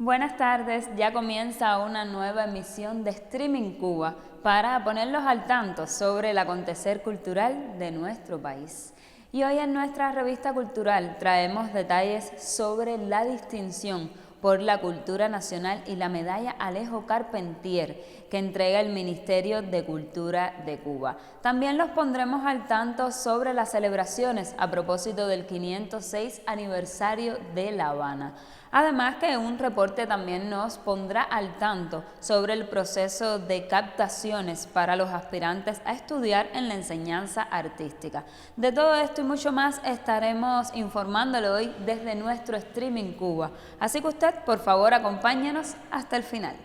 Buenas tardes, ya comienza una nueva emisión de Streaming Cuba para ponerlos al tanto sobre el acontecer cultural de nuestro país. Y hoy en nuestra revista cultural traemos detalles sobre la distinción por la cultura nacional y la medalla Alejo Carpentier que entrega el Ministerio de Cultura de Cuba. También los pondremos al tanto sobre las celebraciones a propósito del 506 aniversario de La Habana. Además que un reporte también nos pondrá al tanto sobre el proceso de captaciones para los aspirantes a estudiar en la enseñanza artística. De todo esto y mucho más estaremos informándole hoy desde nuestro Streaming Cuba. Así que usted, por favor, acompáñenos hasta el final.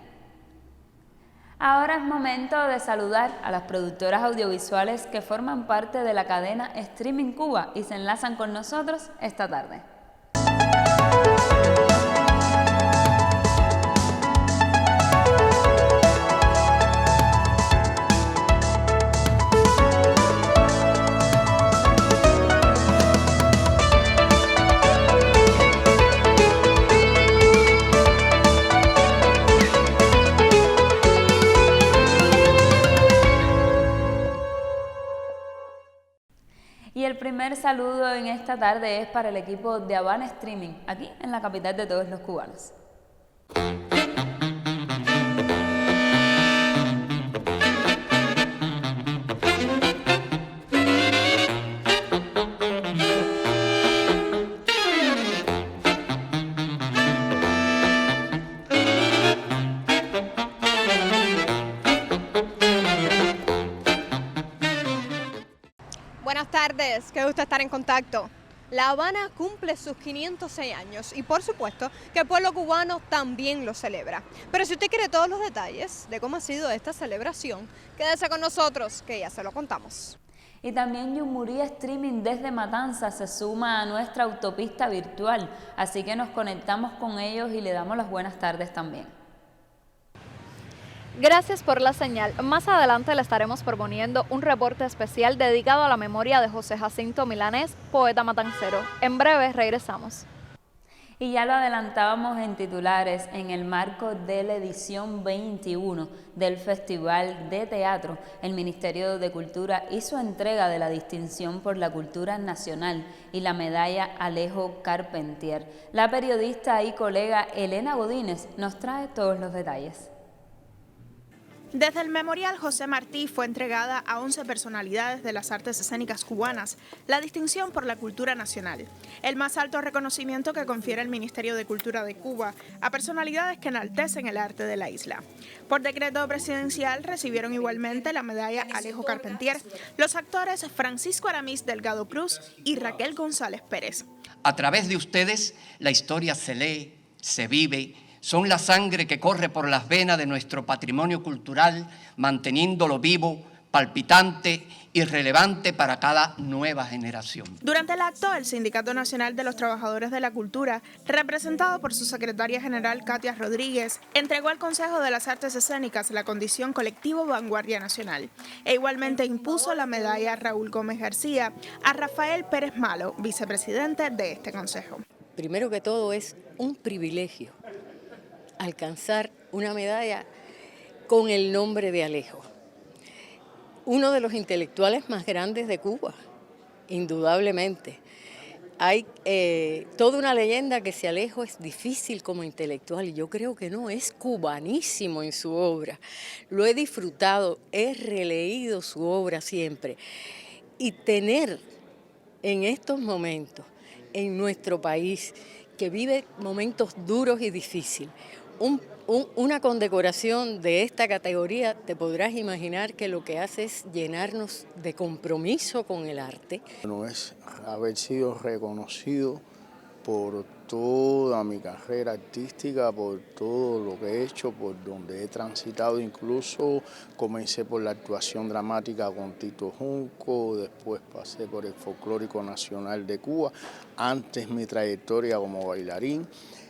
Ahora es momento de saludar a las productoras audiovisuales que forman parte de la cadena Streaming Cuba y se enlazan con nosotros esta tarde. Y el primer saludo en esta tarde es para el equipo de Habana Streaming, aquí en la capital de todos los cubanos. Buenas tardes, qué gusto estar en contacto. La Habana cumple sus 506 años y por supuesto que el pueblo cubano también lo celebra. Pero si usted quiere todos los detalles de cómo ha sido esta celebración, quédese con nosotros que ya se lo contamos. Y también Yumurí Streaming desde Matanzas se suma a nuestra autopista virtual, así que nos conectamos con ellos y le damos las buenas tardes también. Gracias por la señal. Más adelante le estaremos proponiendo un reporte especial dedicado a la memoria de José Jacinto Milanés, poeta matancero. En breve regresamos. Y ya lo adelantábamos en titulares, en el marco de la edición 21 del Festival de Teatro, el Ministerio de Cultura hizo entrega de la distinción por la cultura nacional y la medalla Alejo Carpentier. La periodista y colega Elena Godínez nos trae todos los detalles. Desde el Memorial José Martí fue entregada a 11 personalidades de las artes escénicas cubanas la distinción por la cultura nacional, el más alto reconocimiento que confiere el Ministerio de Cultura de Cuba a personalidades que enaltecen el arte de la isla. Por decreto presidencial recibieron igualmente la medalla Alejo Carpentier los actores Francisco Aramis Delgado Cruz y Raquel González Pérez. A través de ustedes la historia se lee, se vive. Son la sangre que corre por las venas de nuestro patrimonio cultural, manteniéndolo vivo, palpitante y relevante para cada nueva generación. Durante el acto, el Sindicato Nacional de los Trabajadores de la Cultura, representado por su secretaria general Katia Rodríguez, entregó al Consejo de las Artes Escénicas la condición colectivo Vanguardia Nacional e igualmente impuso la medalla Raúl Gómez García a Rafael Pérez Malo, vicepresidente de este consejo. Primero que todo es un privilegio alcanzar una medalla con el nombre de Alejo, uno de los intelectuales más grandes de Cuba, indudablemente. Hay toda una leyenda que si Alejo es difícil como intelectual, y yo creo que no, es cubanísimo en su obra. Lo he disfrutado, he releído su obra siempre. Y tener en estos momentos, en nuestro país, que vive momentos duros y difíciles, una condecoración de esta categoría, te podrás imaginar que lo que hace es llenarnos de compromiso con el arte. No es haber sido reconocido por toda mi carrera artística, por todo lo que he hecho, por donde he transitado, incluso comencé por la actuación dramática con Tito Junco, después pasé por el Folclórico Nacional de Cuba, antes mi trayectoria como bailarín,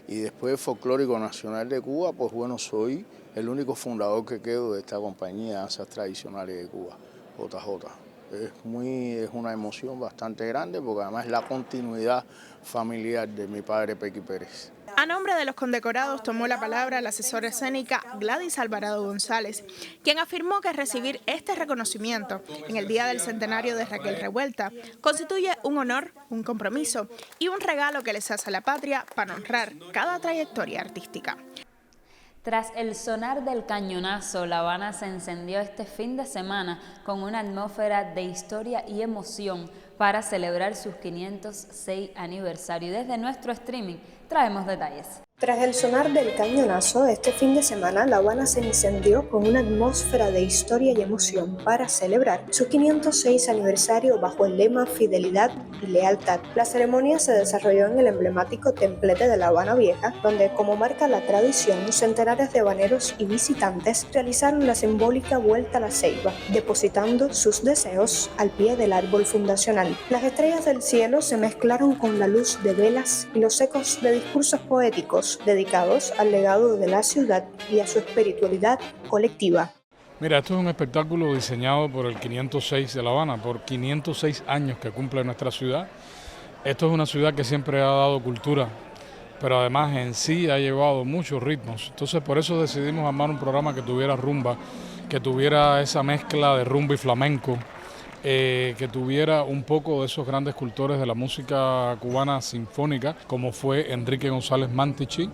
y después el Folclórico Nacional de Cuba, pues bueno, soy el único fundador que quedo de esta compañía de danzas tradicionales de Cuba, JJ. Es una emoción bastante grande porque además es la continuidad familiar de mi padre Pequi Pérez. A nombre de los condecorados tomó la palabra la asesora escénica Gladys Alvarado González, quien afirmó que recibir este reconocimiento en el Día del Centenario de Raquel Revuelta constituye un honor, un compromiso y un regalo que les hace la patria para honrar cada trayectoria artística. Tras el sonar del cañonazo, La Habana se encendió este fin de semana con una atmósfera de historia y emoción para celebrar sus 506 aniversario. Y desde nuestro streaming traemos detalles. Tras el sonar del cañonazo, este fin de semana La Habana se incendió con una atmósfera de historia y emoción para celebrar su 506 aniversario bajo el lema Fidelidad y Lealtad. La ceremonia se desarrolló en el emblemático templete de La Habana Vieja, donde, como marca la tradición, centenares de habaneros y visitantes realizaron la simbólica Vuelta a la Ceiba, depositando sus deseos al pie del árbol fundacional. Las estrellas del cielo se mezclaron con la luz de velas y los ecos de discursos poéticos dedicados al legado de la ciudad y a su espiritualidad colectiva. Mira, esto es un espectáculo diseñado por el 506 de La Habana, por 506 años que cumple nuestra ciudad. Esto es una ciudad que siempre ha dado cultura, pero además en sí ha llevado muchos ritmos. Entonces por eso decidimos armar un programa que tuviera rumba, que tuviera esa mezcla de rumba y flamenco, que tuviera un poco de esos grandes cultores de la música cubana sinfónica, como fue Enrique González Mantichi,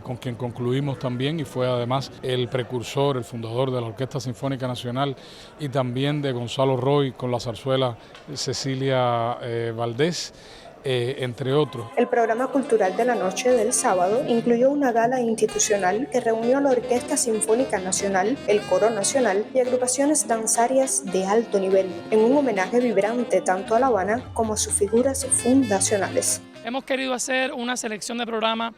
con quien concluimos también, y fue además el precursor, el fundador de la Orquesta Sinfónica Nacional, y también de Gonzalo Roy con la zarzuela Cecilia Valdés, entre otros. El programa cultural de la noche del sábado incluyó una gala institucional que reunió a la Orquesta Sinfónica Nacional, el Coro Nacional y agrupaciones danzarias de alto nivel, en un homenaje vibrante tanto a La Habana como a sus figuras fundacionales. Hemos querido hacer una selección de programas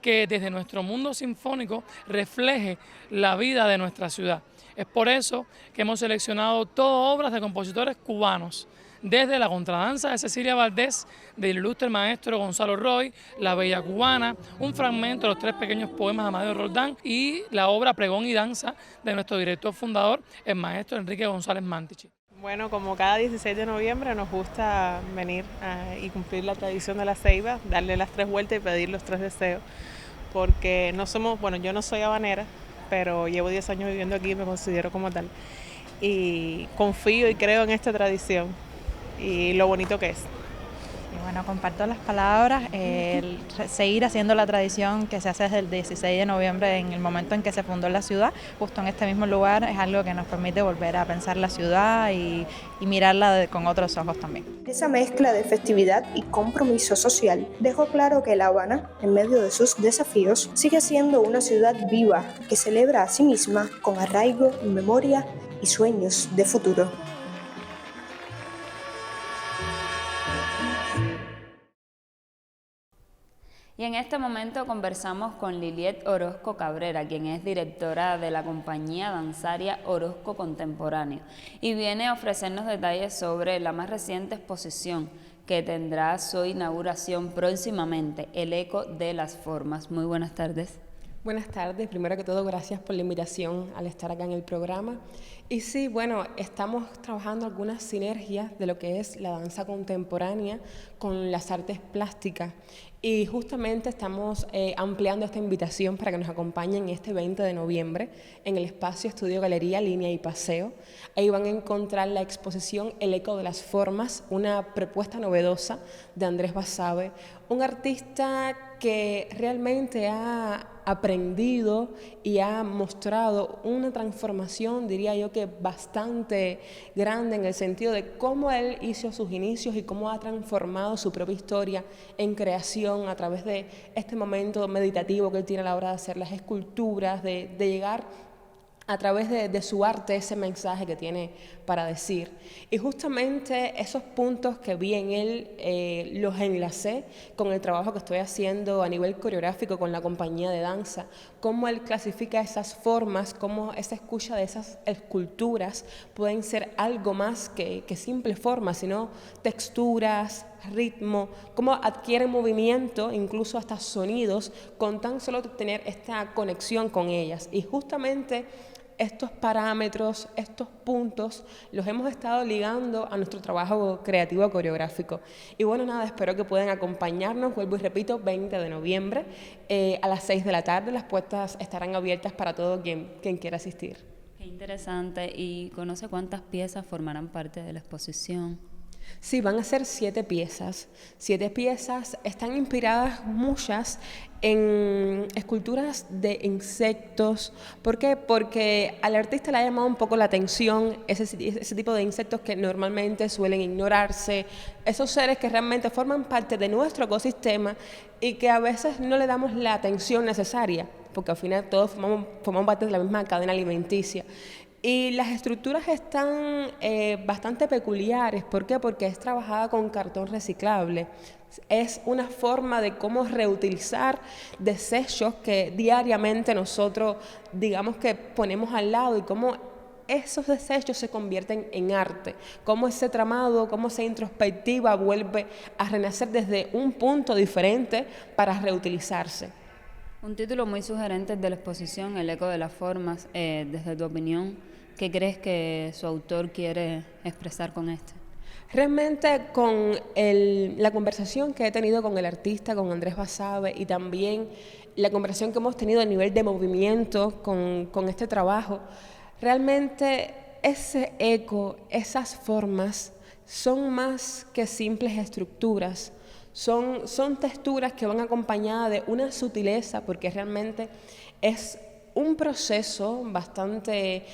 que desde nuestro mundo sinfónico refleje la vida de nuestra ciudad. Es por eso que hemos seleccionado todas obras de compositores cubanos, desde la contradanza de Cecilia Valdés, del ilustre maestro Gonzalo Roy, La Bella Cubana, un fragmento de los 3 pequeños poemas de Amadeo Roldán y la obra Pregón y Danza de nuestro director fundador, el maestro Enrique González Mantichi. Bueno, como cada 16 de noviembre nos gusta venir y cumplir la tradición de la ceiba, darle las 3 vueltas y pedir los 3 deseos, porque no somos, bueno, yo no soy habanera, pero llevo 10 años viviendo aquí y me considero como tal. Y confío y creo en esta tradición y lo bonito que es. Y bueno, comparto las palabras, seguir haciendo la tradición que se hace desde el 16 de noviembre, en el momento en que se fundó la ciudad, justo en este mismo lugar, es algo que nos permite volver a pensar la ciudad y mirarla con otros ojos también. Esa mezcla de festividad y compromiso social dejó claro que La Habana, en medio de sus desafíos, sigue siendo una ciudad viva que celebra a sí misma con arraigo, memoria y sueños de futuro. Y en este momento conversamos con Liliet Orozco Cabrera, quien es directora de la compañía danzaria Orozco Contemporáneo, y viene a ofrecernos detalles sobre la más reciente exposición que tendrá su inauguración próximamente, El Eco de las Formas. Muy buenas tardes. Buenas tardes, primero que todo gracias por la invitación al estar acá en el programa. Y sí, bueno, estamos trabajando algunas sinergias de lo que es la danza contemporánea con las artes plásticas y justamente estamos ampliando esta invitación para que nos acompañen este 20 de noviembre en el espacio Estudio Galería, Línea y Paseo. Ahí van a encontrar la exposición El Eco de las Formas, una propuesta novedosa de Andrés Basabe, un artista que realmente ha aprendido y ha mostrado una transformación, diría yo que bastante grande, en el sentido de cómo él hizo sus inicios y cómo ha transformado su propia historia en creación a través de este momento meditativo que él tiene a la hora de hacer las esculturas, de llegar a través de su arte ese mensaje que tiene para decir. Y justamente esos puntos que vi en él los enlacé con el trabajo que estoy haciendo a nivel coreográfico con la compañía de danza, cómo él clasifica esas formas, cómo esa escucha de esas esculturas pueden ser algo más que simples formas, sino texturas, ritmo, cómo adquieren movimiento, incluso hasta sonidos, con tan solo tener esta conexión con ellas. Y justamente estos parámetros, estos puntos, los hemos estado ligando a nuestro trabajo creativo coreográfico. Y bueno, nada, espero que puedan acompañarnos, vuelvo y repito, 20 de noviembre a las 6 de la tarde. Las puertas estarán abiertas para todo quien quiera asistir. Qué interesante. ¿Y conoce cuántas piezas formarán parte de la exposición? Sí, van a ser 7 piezas. 7 piezas, están inspiradas muchas en esculturas de insectos. ¿Por qué? Porque al artista le ha llamado un poco la atención ese tipo de insectos que normalmente suelen ignorarse, esos seres que realmente forman parte de nuestro ecosistema y que a veces no le damos la atención necesaria, porque al final todos formamos parte de la misma cadena alimenticia. Y las estructuras están bastante peculiares. ¿Por qué? Porque es trabajada con cartón reciclable. Es una forma de cómo reutilizar desechos que diariamente nosotros, digamos que ponemos al lado, y cómo esos desechos se convierten en arte. Cómo ese tramado, cómo esa introspectiva vuelve a renacer desde un punto diferente para reutilizarse. Un título muy sugerente de la exposición, El eco de las formas. Desde tu opinión, ¿qué crees que su autor quiere expresar con esto? Realmente con la conversación que he tenido con el artista, con Andrés Basabe, y también la conversación que hemos tenido a nivel de movimiento con este trabajo, realmente ese eco, esas formas son más que simples estructuras. Son texturas que van acompañadas de una sutileza, porque realmente es un proceso bastante,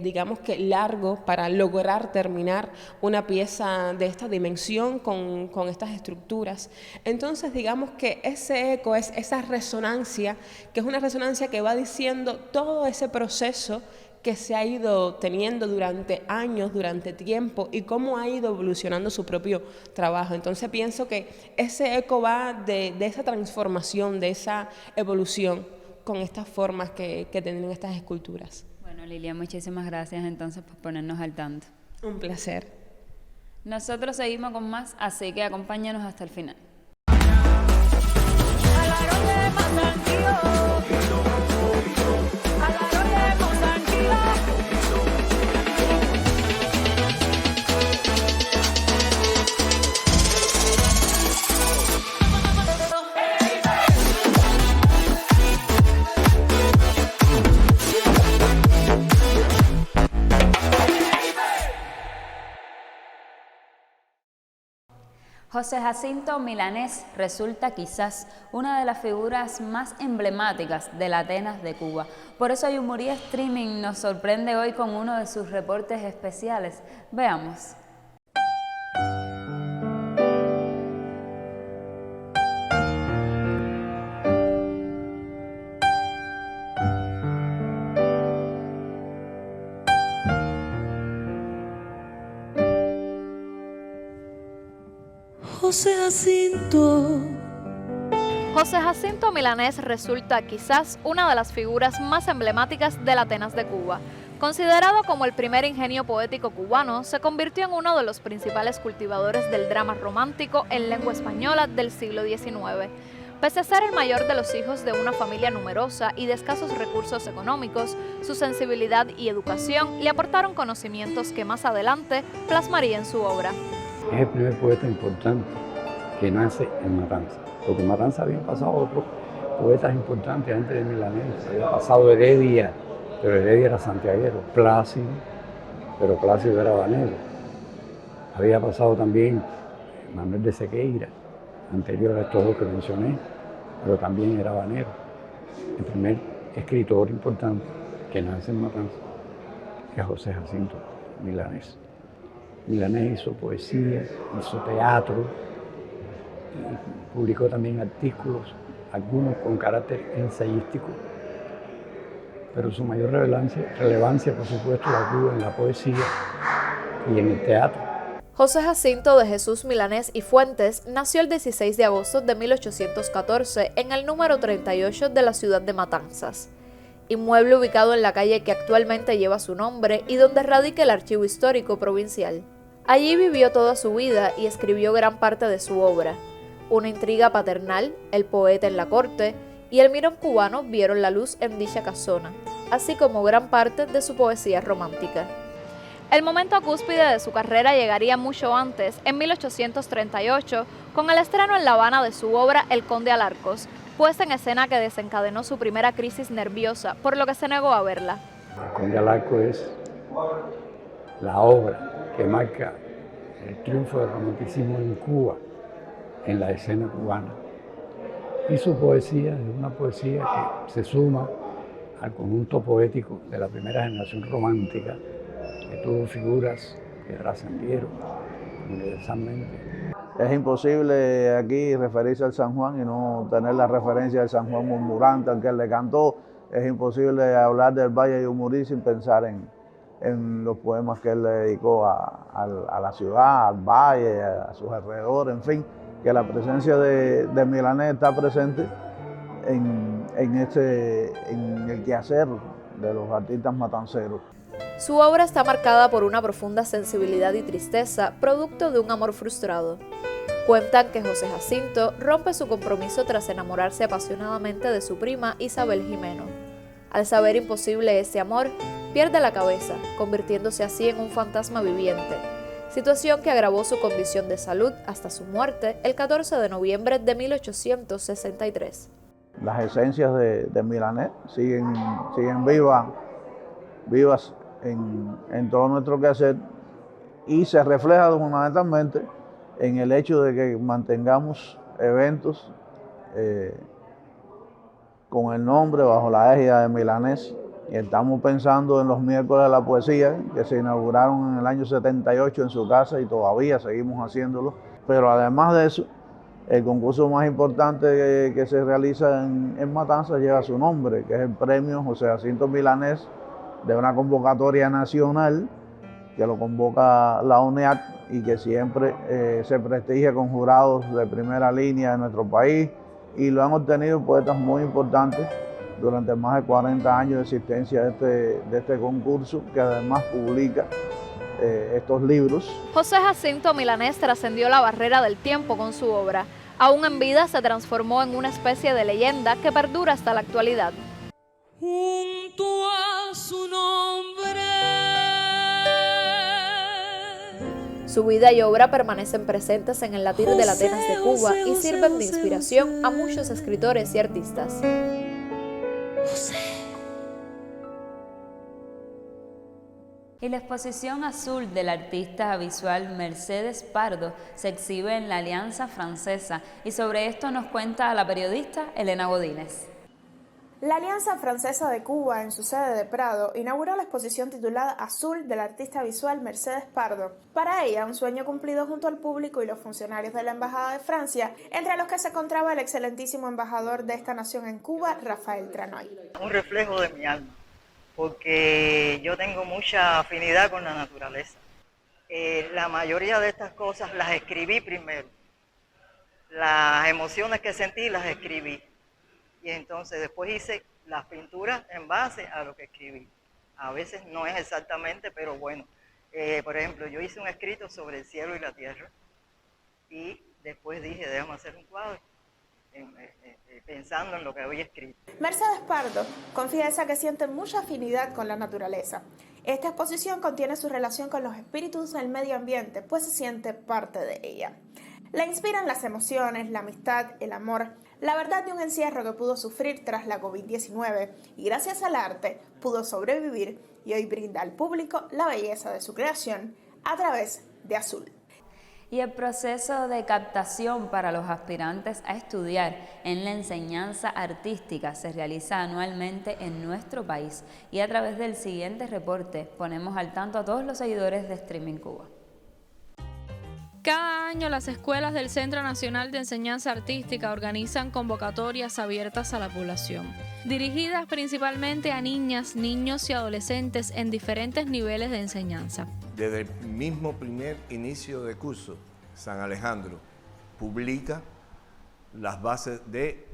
digamos que largo, para lograr terminar una pieza de esta dimensión con estas estructuras. Entonces, digamos que ese eco es esa resonancia, que es una resonancia que va diciendo todo ese proceso que se ha ido teniendo durante años, durante tiempo, y cómo ha ido evolucionando su propio trabajo. Entonces pienso que ese eco va de esa transformación, de esa evolución con estas formas que tienen estas esculturas. Bueno, Lilia, muchísimas gracias entonces por ponernos al tanto. Un placer. Nosotros seguimos con más, así que acompáñanos hasta el final. José Jacinto Milanés resulta quizás una de las figuras más emblemáticas de la Atenas de Cuba. Por eso Yumurí Streaming nos sorprende hoy con uno de sus reportes especiales. Veamos. José Jacinto. José Jacinto Milanés resulta quizás una de las figuras más emblemáticas de la Atenas de Cuba. Considerado como el primer ingenio poético cubano, se convirtió en uno de los principales cultivadores del drama romántico en lengua española del siglo XIX. Pese a ser el mayor de los hijos de una familia numerosa y de escasos recursos económicos, su sensibilidad y educación le aportaron conocimientos que más adelante plasmaría en su obra. Es el primer poeta importante que nace en Matanzas, porque en Matanzas habían pasado otros poetas importantes antes de Milanés. Había pasado Heredia, pero Heredia era santiaguero, Plácido, pero Plácido era habanero. Había pasado también Manuel de Sequeira, anterior a estos dos que mencioné, pero también era habanero. El primer escritor importante que nace en Matanzas es José Jacinto Milanés. Milanés hizo poesía, hizo teatro, y publicó también artículos, algunos con carácter ensayístico, pero su mayor relevancia, por supuesto, la tuvo en la poesía y en el teatro. José Jacinto de Jesús Milanés y Fuentes nació el 16 de agosto de 1814 en el número 38 de la ciudad de Matanzas, inmueble ubicado en la calle que actualmente lleva su nombre y donde radica el Archivo Histórico Provincial. Allí vivió toda su vida y escribió gran parte de su obra. Una intriga paternal, El poeta en la corte y El mirón cubano vieron la luz en dicha casona. así como gran parte de su poesía romántica. El momento cúspide de su carrera llegaría mucho antes, en 1838, con el estreno en La Habana de su obra El Conde Alarcos, puesta en escena que desencadenó su primera crisis nerviosa, por lo que se negó a verla. El Conde Alarcos es la obra que marca el triunfo del romanticismo en Cuba, en la escena cubana. Y su poesía es una poesía que se suma al conjunto poético de la primera generación romántica, que tuvo figuras que trascendieron universalmente. Es imposible aquí referirse al San Juan y no tener la referencia del San Juan murmurante al que él le cantó. Es imposible hablar del Valle de Umurí sin pensar en los poemas que él le dedicó a la ciudad, al valle, a sus alrededores, en fin, que la presencia de Milanés está presente en el quehacer de los artistas matanceros. Su obra está marcada por una profunda sensibilidad y tristeza, producto de un amor frustrado. Cuentan que José Jacinto rompe su compromiso tras enamorarse apasionadamente de su prima Isabel Jimeno. Al saber imposible ese amor, pierde la cabeza, convirtiéndose así en un fantasma viviente, situación que agravó su condición de salud hasta su muerte el 14 de noviembre de 1863. Las esencias de Milanés siguen vivas en todo nuestro quehacer y se refleja fundamentalmente en el hecho de que mantengamos eventos con el nombre bajo la égida de Milanés. Y estamos pensando en los miércoles de la poesía que se inauguraron en el año 78 en su casa y todavía seguimos haciéndolo. Pero además de eso, el concurso más importante que se realiza en Matanzas lleva su nombre, que es el premio José Jacinto Milanés, de una convocatoria nacional que lo convoca la UNEAC y que siempre se prestigia con jurados de primera línea de nuestro país, y lo han obtenido poetas muy importantes durante más de 40 años de existencia de este concurso, que además publica estos libros. José Jacinto Milanés trascendió la barrera del tiempo con su obra. Aún en vida se transformó en una especie de leyenda que perdura hasta la actualidad. Junto a su nombre. Su vida y obra permanecen presentes en el latir de las Atenas de Cuba y sirven de inspiración a muchos escritores y artistas. Y la exposición azul del artista visual Mercedes Pardo se exhibe en la Alianza Francesa, y sobre esto nos cuenta la periodista Elena Godínez. La Alianza Francesa de Cuba, en su sede de Prado, inauguró la exposición titulada Azul del artista visual Mercedes Pardo. Para ella, un sueño cumplido junto al público y los funcionarios de la Embajada de Francia, entre los que se encontraba el excelentísimo embajador de esta nación en Cuba, Rafael Tranoy. Un reflejo de mi alma, porque yo tengo mucha afinidad con la naturaleza. La mayoría de estas cosas las escribí primero. Las emociones que sentí las escribí. Y entonces después hice las pinturas en base a lo que escribí. A veces no es exactamente, pero bueno. Por ejemplo, yo hice un escrito sobre el cielo y la tierra y después dije, déjame hacer un cuadro, pensando en lo que había escrito. Mercedes Pardo confiesa que siente mucha afinidad con la naturaleza. Esta exposición contiene su relación con los espíritus del medio ambiente, pues se siente parte de ella. La inspiran las emociones, la amistad, el amor, la verdad de un encierro que pudo sufrir tras la COVID-19 y gracias al arte pudo sobrevivir y hoy brinda al público la belleza de su creación a través de Azul. Y el proceso de captación para los aspirantes a estudiar en la enseñanza artística se realiza anualmente en nuestro país, y a través del siguiente reporte ponemos al tanto a todos los seguidores de Streaming Cuba. Cada año las escuelas del Centro Nacional de Enseñanza Artística organizan convocatorias abiertas a la población, dirigidas principalmente a niñas, niños y adolescentes en diferentes niveles de enseñanza. Desde el mismo primer inicio de curso, San Alejandro publica las bases de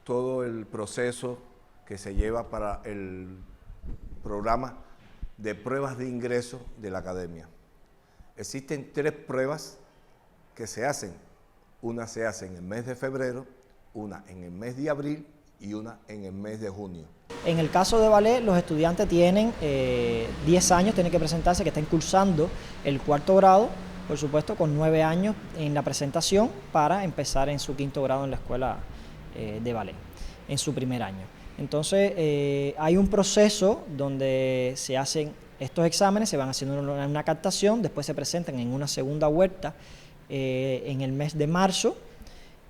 todo el proceso que se lleva para el programa de pruebas de ingreso de la academia. Existen 3 pruebas que se hacen. Una se hace en el mes de febrero, una en el mes de abril y una en el mes de junio. En el caso de ballet, los estudiantes tienen 10 años, tienen que presentarse, que están cursando el 4º grado, por supuesto con 9 años en la presentación para empezar en su 5º grado en la escuela de ballet, en su primer año. Entonces hay un proceso donde se hacen estos exámenes, se van haciendo una captación, después se presentan en una segunda vuelta en el mes de marzo,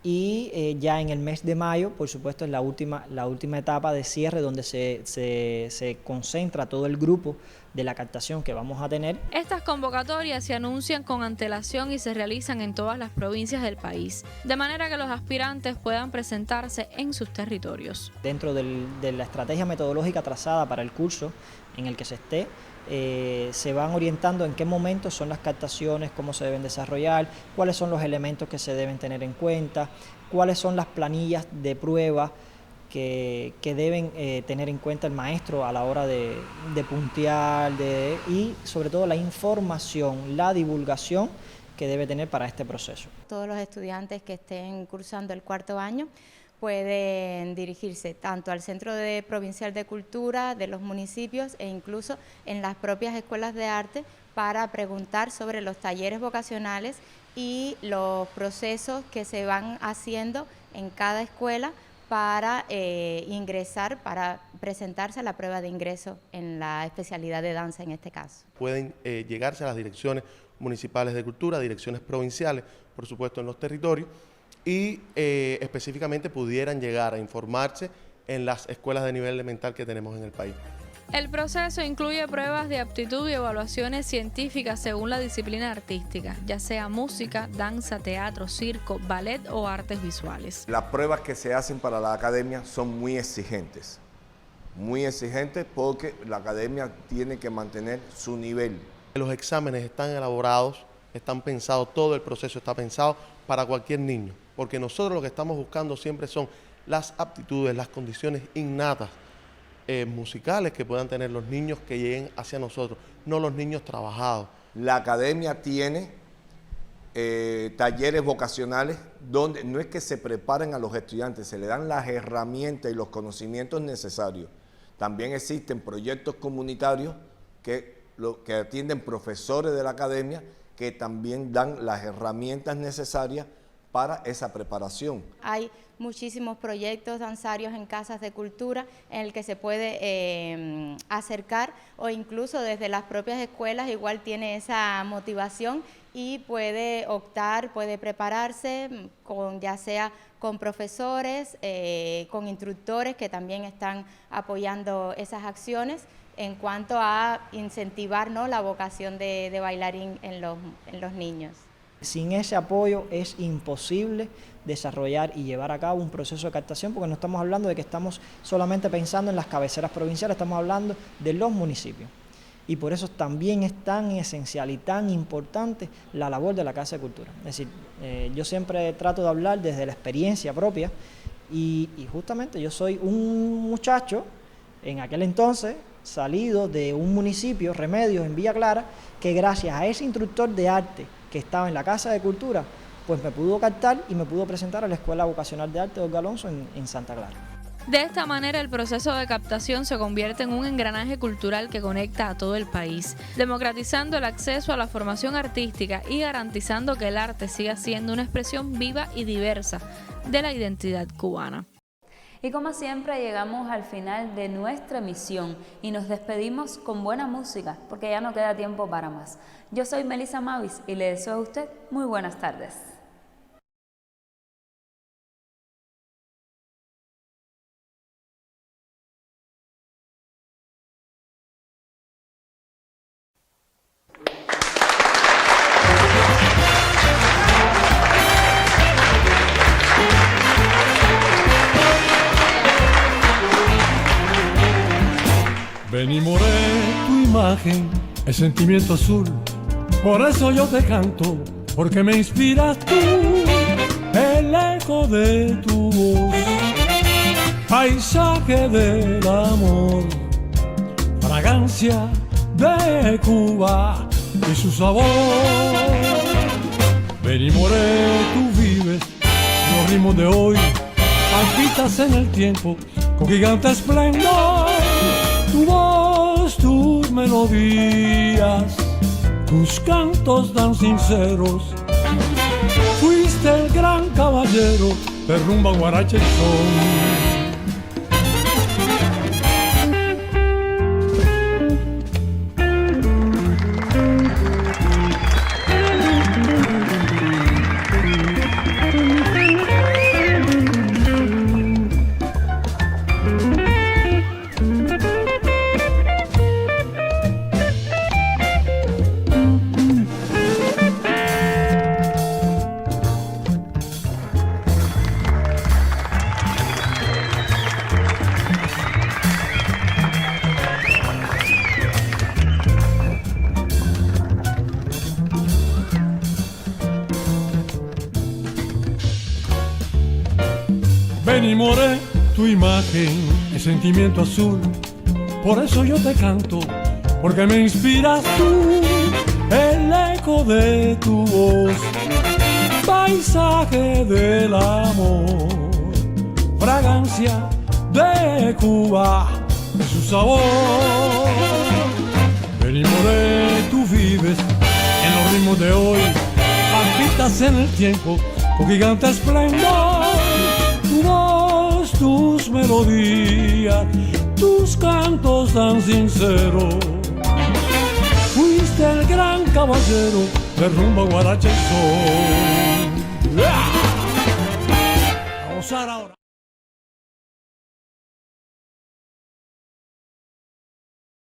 y ya en el mes de mayo, por supuesto, es la última etapa de cierre donde se concentra todo el grupo de la captación que vamos a tener. Estas convocatorias se anuncian con antelación y se realizan en todas las provincias del país, de manera que los aspirantes puedan presentarse en sus territorios. Dentro de la estrategia metodológica trazada para el curso en el que se esté, se van orientando en qué momentos son las captaciones, cómo se deben desarrollar, cuáles son los elementos que se deben tener en cuenta, cuáles son las planillas de prueba que deben tener en cuenta el maestro a la hora de puntear y sobre todo la información, la divulgación que debe tener para este proceso. Todos los estudiantes que estén cursando el 4º año pueden dirigirse tanto al Centro Provincial de Cultura de los municipios e incluso en las propias escuelas de arte para preguntar sobre los talleres vocacionales y los procesos que se van haciendo en cada escuela para ingresar, para presentarse a la prueba de ingreso en la especialidad de danza en este caso. Pueden llegarse a las direcciones municipales de cultura, direcciones provinciales, por supuesto en los territorios, y específicamente pudieran llegar a informarse en las escuelas de nivel elemental que tenemos en el país. El proceso incluye pruebas de aptitud y evaluaciones científicas según la disciplina artística, ya sea música, danza, teatro, circo, ballet o artes visuales. Las pruebas que se hacen para la academia son muy exigentes porque la academia tiene que mantener su nivel. Los exámenes están elaborados, están pensados, todo el proceso está pensado para cualquier niño, porque nosotros lo que estamos buscando siempre son las aptitudes, las condiciones innatas musicales que puedan tener los niños que lleguen hacia nosotros, no los niños trabajados. La academia tiene talleres vocacionales donde no es que se preparen a los estudiantes, se le dan las herramientas y los conocimientos necesarios. También existen proyectos comunitarios que atienden profesores de la academia que también dan las herramientas necesarias para esa preparación. Hay muchísimos proyectos danzarios en casas de cultura en el que se puede acercar, o incluso desde las propias escuelas igual tiene esa motivación y puede optar, puede prepararse ya sea con profesores, con instructores que también están apoyando esas acciones en cuanto a incentivar, ¿no?, la vocación de bailarín en los niños. Sin ese apoyo es imposible desarrollar y llevar a cabo un proceso de captación, porque no estamos hablando de que estamos solamente pensando en las cabeceras provinciales, estamos hablando de los municipios. Y por eso también es tan esencial y tan importante la labor de la Casa de Cultura. Es decir, yo siempre trato de hablar desde la experiencia propia y justamente yo soy un muchacho, en aquel entonces, salido de un municipio, Remedios, en Villa Clara, que gracias a ese instructor de arte que estaba en la Casa de Cultura, pues me pudo captar y me pudo presentar a la Escuela Vocacional de Arte de Olga Alonso en Santa Clara. De esta manera, el proceso de captación se convierte en un engranaje cultural que conecta a todo el país, democratizando el acceso a la formación artística y garantizando que el arte siga siendo una expresión viva y diversa de la identidad cubana. Y como siempre llegamos al final de nuestra emisión y nos despedimos con buena música porque ya no queda tiempo para más. Yo soy Melissa Mavis y le deseo a usted muy buenas tardes. Ven y moré tu imagen, el sentimiento azul, por eso yo te canto, porque me inspiras tú, el eco de tu voz, paisaje del amor, fragancia de Cuba y su sabor. Ven y moré, tú vives los ritmos de hoy, palpitas en el tiempo con gigante esplendor. Tu voz, tus melodías, tus cantos tan sinceros. Fuiste el gran caballero de rumba, guaracha y son. Ven y more tu imagen, el sentimiento azul. Por eso yo te canto, porque me inspiras tú. El eco de tu voz, paisaje del amor, fragancia de Cuba, de su sabor. Ven y more, tú vives en los ritmos de hoy, palpitas en el tiempo con gigante esplendor. Tu voz, tus melodías, tus cantos tan sinceros. Fuiste el gran caballero de rumba, guaracha y son. ¡Ah! A gozar ahora.